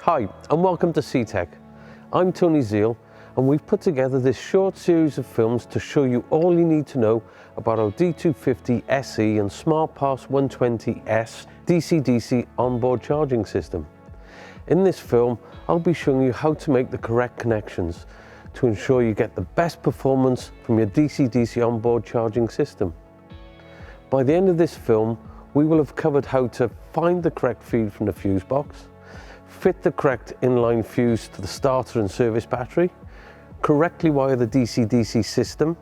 Hi and welcome to CTEK. I'm Tony Zeal and we've put together this short series of films to show you all you need to know about our D250 SE and SmartPass 120S DC-DC onboard charging system. In this film, I'll be showing you how to make the correct connections to ensure you get the best performance from your DC-DC onboard charging system. By the end of this film, we will have covered how to find the correct feed from the fuse box, fit the correct inline fuse to the starter and service battery, correctly wire the DC-DC system,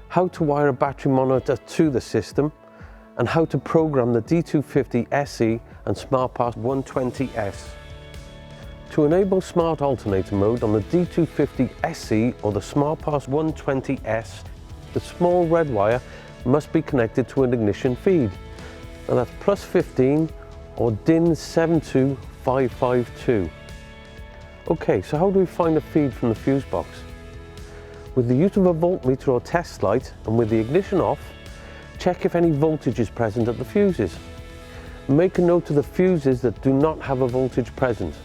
how to wire a battery monitor to the system, and how to program the D250 SE and SmartPass 120S. To enable smart alternator mode on the D250 SE or the SmartPass 120S, the small red wire must be connected to an ignition feed. Now that's plus 15 or DIN 72552. Okay, so how do we find a feed from the fuse box? With the use of a voltmeter or test light and with the ignition off, check if any voltage is present at the fuses. Make a note of the fuses that do not have a voltage present.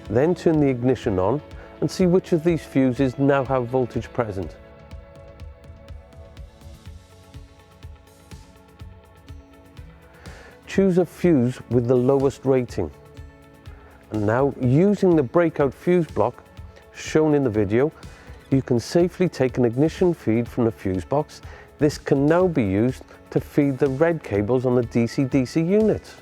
Then turn the ignition on and see which of these fuses now have voltage present. Choose a fuse with the lowest rating. And now, using the breakout fuse block shown in the video, you can safely take an ignition feed from the fuse box. This can now be used to feed the red cables on the DC-DC units.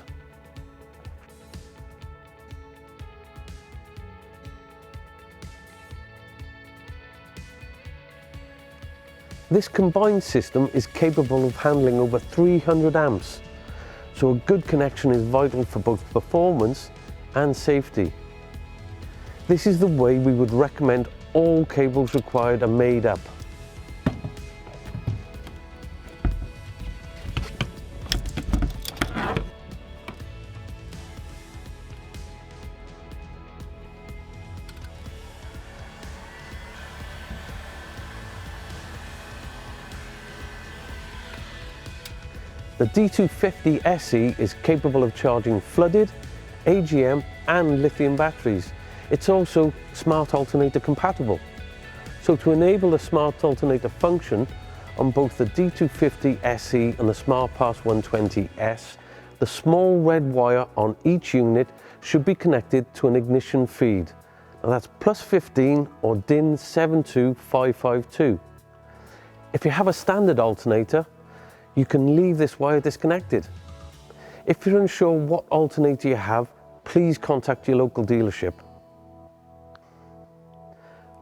This combined system is capable of handling over 300 amps. So a good connection is vital for both performance and safety. This is the way we would recommend all cables required are made up. The D250 SE is capable of charging flooded, AGM and lithium batteries. It's also smart alternator compatible. So to enable the smart alternator function on both the D250 SE and the SmartPass 120S, the small red wire on each unit should be connected to an ignition feed. Now that's plus 15 or DIN 72552. If you have a standard alternator, you can leave this wire disconnected. If you're unsure what alternator you have, please contact your local dealership.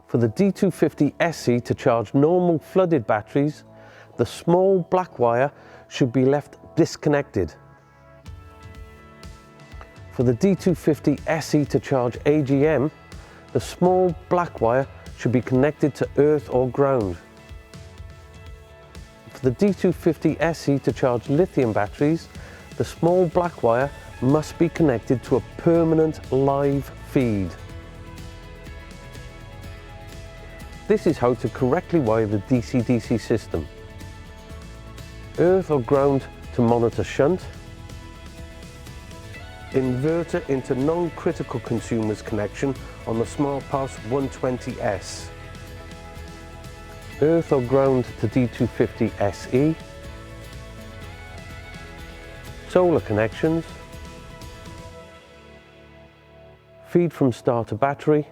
For the D250 SE to charge normal flooded batteries, the small black wire should be left disconnected. For the D250 SE to charge AGM, the small black wire should be connected to earth or ground. For the D250 SE to charge lithium batteries, the small black wire must be connected to a permanent live feed. This is how to correctly wire the DC-DC system. Earth or ground to monitor shunt. Inverter into non-critical consumers connection on the SmartPass 120S. Earth or ground to D250 SE. Solar connections. Feed from starter battery.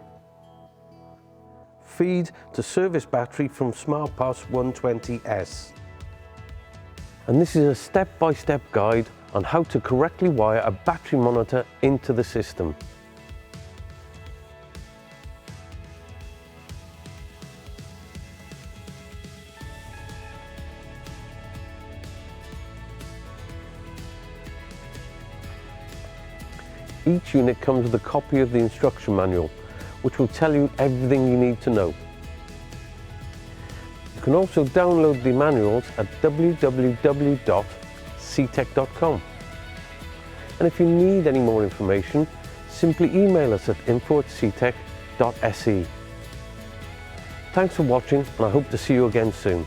Feed to service battery from SmartPass 120S. And this is a step-by-step guide on how to correctly wire a battery monitor into the system. Each unit comes with a copy of the instruction manual, which will tell you everything you need to know. You can also download the manuals at www.ctek.com. And if you need any more information, simply email us at info@ctek.se. Thanks for watching, and I hope to see you again soon.